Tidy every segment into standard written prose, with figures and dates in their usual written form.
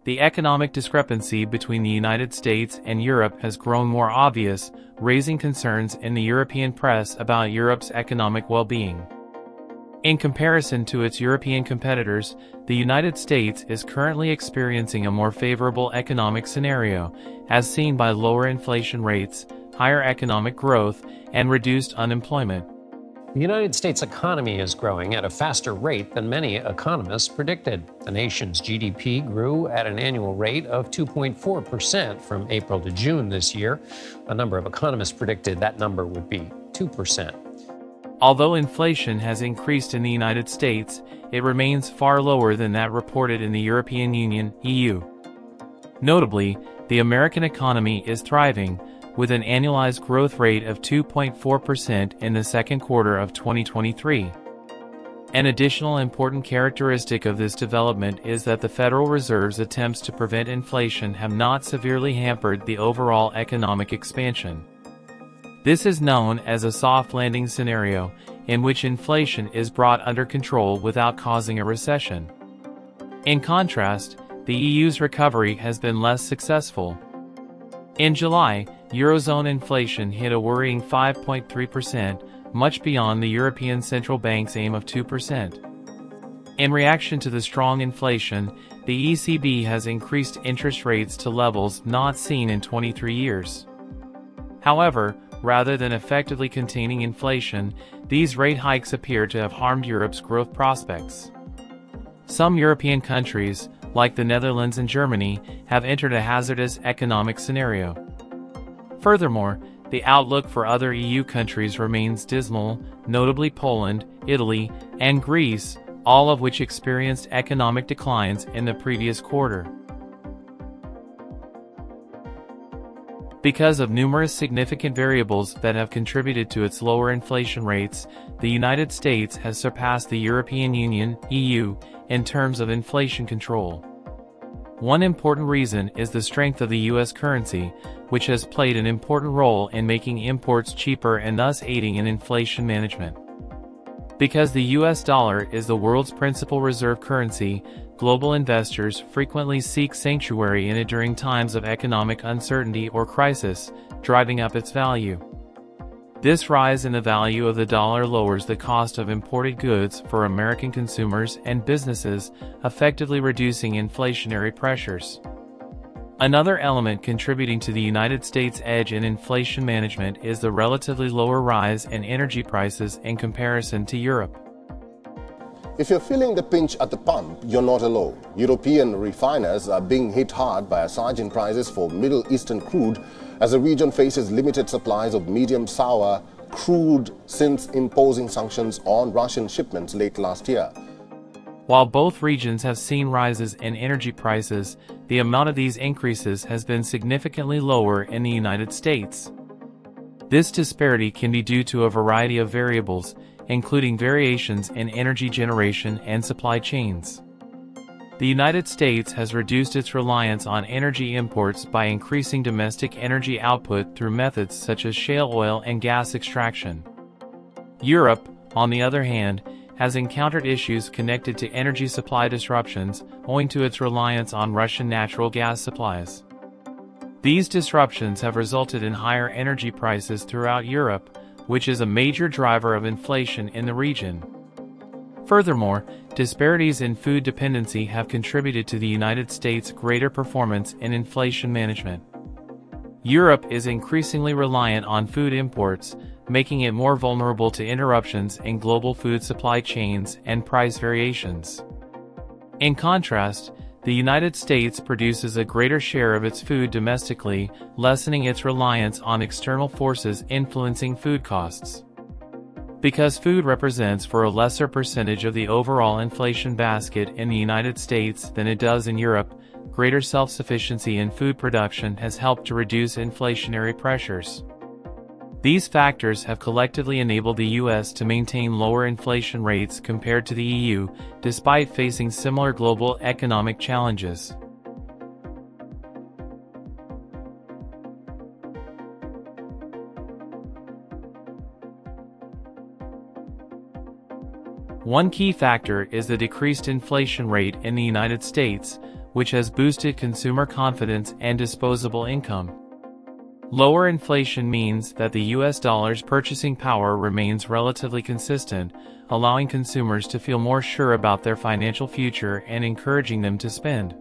the economic discrepancy between the United States and Europe has grown more obvious, raising concerns in the European press about Europe's economic well-being. In comparison to its European competitors, the United States is currently experiencing a more favorable economic scenario, as seen by lower inflation rates, higher economic growth, and reduced unemployment. The United States economy is growing at a faster rate than many economists predicted. The nation's GDP grew at an annual rate of 2.4% from April to June this year. A number of economists predicted that number would be 2%. Although inflation has increased in the United States, it remains far lower than that reported in the European Union (EU). Notably, the American economy is thriving, with an annualized growth rate of 2.4% in the second quarter of 2023. An additional important characteristic of this development is that the Federal Reserve's attempts to prevent inflation have not severely hampered the overall economic expansion. This is known as a soft landing scenario, in which inflation is brought under control without causing a recession. In contrast, the EU's recovery has been less successful. In July, Eurozone inflation hit a worrying 5.3%, much beyond the European Central Bank's aim of 2%. In reaction to the strong inflation, the ECB has increased interest rates to levels not seen in 23 years. However, rather than effectively containing inflation, these rate hikes appear to have harmed Europe's growth prospects. Some European countries, like the Netherlands and Germany, have entered a hazardous economic scenario. Furthermore, the outlook for other EU countries remains dismal, notably Poland, Italy, and Greece, all of which experienced economic declines in the previous quarter. Because of numerous significant variables that have contributed to its lower inflation rates, the United States has surpassed the European Union (EU) in terms of inflation control. One important reason is the strength of the U.S. currency, which has played an important role in making imports cheaper and thus aiding in inflation management. Because the U.S. dollar is the world's principal reserve currency, global investors frequently seek sanctuary in it during times of economic uncertainty or crisis, driving up its value. This rise in the value of the dollar lowers the cost of imported goods for American consumers and businesses, effectively reducing inflationary pressures. Another element contributing to the United States' edge in inflation management is the relatively lower rise in energy prices in comparison to Europe. If you're feeling the pinch at the pump, you're not alone. European refiners are being hit hard by a surge in prices for Middle Eastern crude as the region faces limited supplies of medium sour crude since imposing sanctions on Russian shipments late last year. While both regions have seen rises in energy prices, the amount of these increases has been significantly lower in the United States. This disparity can be due to a variety of variables, including variations in energy generation and supply chains. The United States has reduced its reliance on energy imports by increasing domestic energy output through methods such as shale oil and gas extraction. Europe, on the other hand, has encountered issues connected to energy supply disruptions owing to its reliance on Russian natural gas supplies. These disruptions have resulted in higher energy prices throughout Europe, which is a major driver of inflation in the region. Furthermore, disparities in food dependency have contributed to the United States' greater performance in inflation management. Europe is increasingly reliant on food imports, making it more vulnerable to interruptions in global food supply chains and price variations. In contrast, the United States produces a greater share of its food domestically, lessening its reliance on external forces influencing food costs. Because food represents for a lesser percentage of the overall inflation basket in the United States than it does in Europe, greater self-sufficiency in food production has helped to reduce inflationary pressures. These factors have collectively enabled the U.S. to maintain lower inflation rates compared to the EU, despite facing similar global economic challenges. One key factor is the decreased inflation rate in the United States, which has boosted consumer confidence and disposable income. Lower inflation means that the US dollar's purchasing power remains relatively consistent, allowing consumers to feel more sure about their financial future and encouraging them to spend.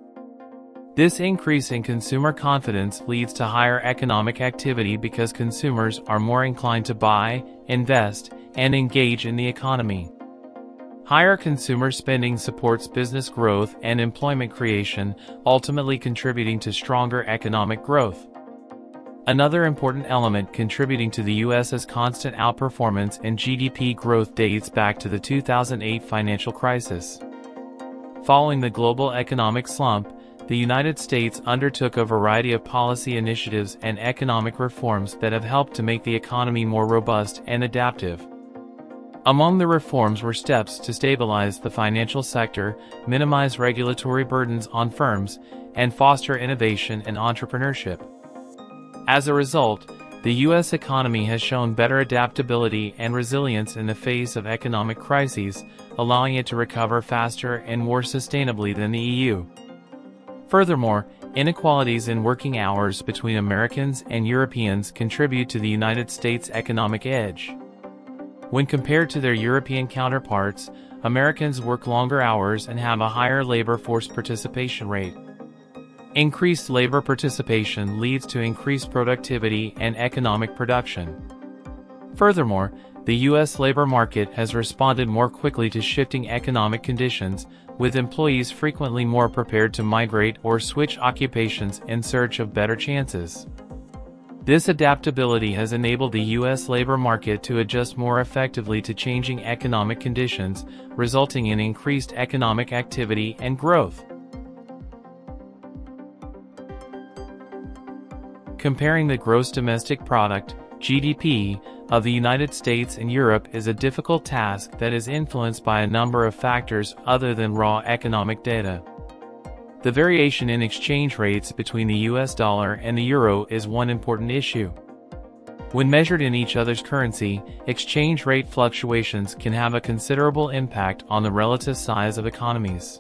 This increase in consumer confidence leads to higher economic activity because consumers are more inclined to buy, invest, and engage in the economy. Higher consumer spending supports business growth and employment creation, ultimately contributing to stronger economic growth. Another important element contributing to the U.S.'s constant outperformance in GDP growth dates back to the 2008 financial crisis. Following the global economic slump, the United States undertook a variety of policy initiatives and economic reforms that have helped to make the economy more robust and adaptive. Among the reforms were steps to stabilize the financial sector, minimize regulatory burdens on firms, and foster innovation and entrepreneurship. As a result, the U.S. economy has shown better adaptability and resilience in the face of economic crises, allowing it to recover faster and more sustainably than the EU. Furthermore, inequalities in working hours between Americans and Europeans contribute to the United States' economic edge. When compared to their European counterparts, Americans work longer hours and have a higher labor force participation rate. Increased labor participation leads to increased productivity and economic production. Furthermore, the U.S. labor market has responded more quickly to shifting economic conditions, with employees frequently more prepared to migrate or switch occupations in search of better chances. This adaptability has enabled the U.S. labor market to adjust more effectively to changing economic conditions, resulting in increased economic activity and growth. Comparing the gross domestic product, GDP, of the United States and Europe is a difficult task that is influenced by a number of factors other than raw economic data. The variation in exchange rates between the US dollar and the euro is one important issue. When measured in each other's currency, exchange rate fluctuations can have a considerable impact on the relative size of economies.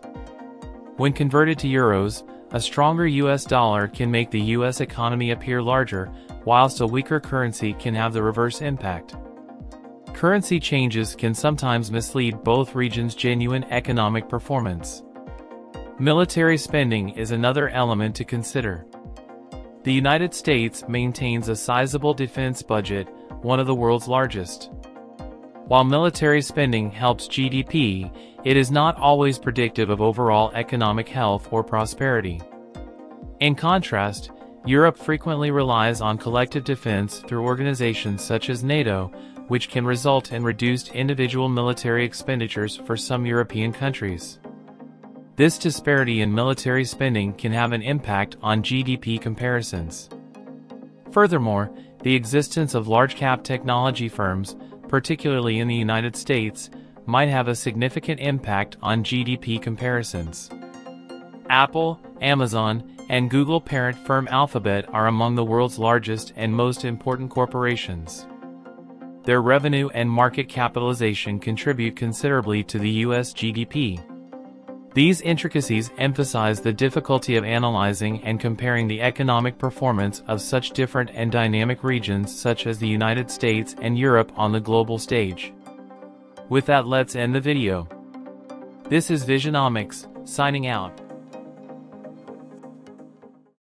When converted to euros, a stronger US dollar can make the US economy appear larger, whilst a weaker currency can have the reverse impact. Currency changes can sometimes mislead both regions' genuine economic performance. Military spending is another element to consider. The United States maintains a sizable defense budget, one of the world's largest. While military spending helps GDP, it is not always predictive of overall economic health or prosperity. In contrast, Europe frequently relies on collective defense through organizations such as NATO, which can result in reduced individual military expenditures for some European countries. This disparity in military spending can have an impact on GDP comparisons. Furthermore, the existence of large-cap technology firms, particularly in the United States, might have a significant impact on GDP comparisons. Apple, Amazon, and Google parent firm Alphabet are among the world's largest and most important corporations. Their revenue and market capitalization contribute considerably to the U.S. GDP. These intricacies emphasize the difficulty of analyzing and comparing the economic performance of such different and dynamic regions such as the United States and Europe on the global stage. With that, let's end the video. This is Visionomics, signing out.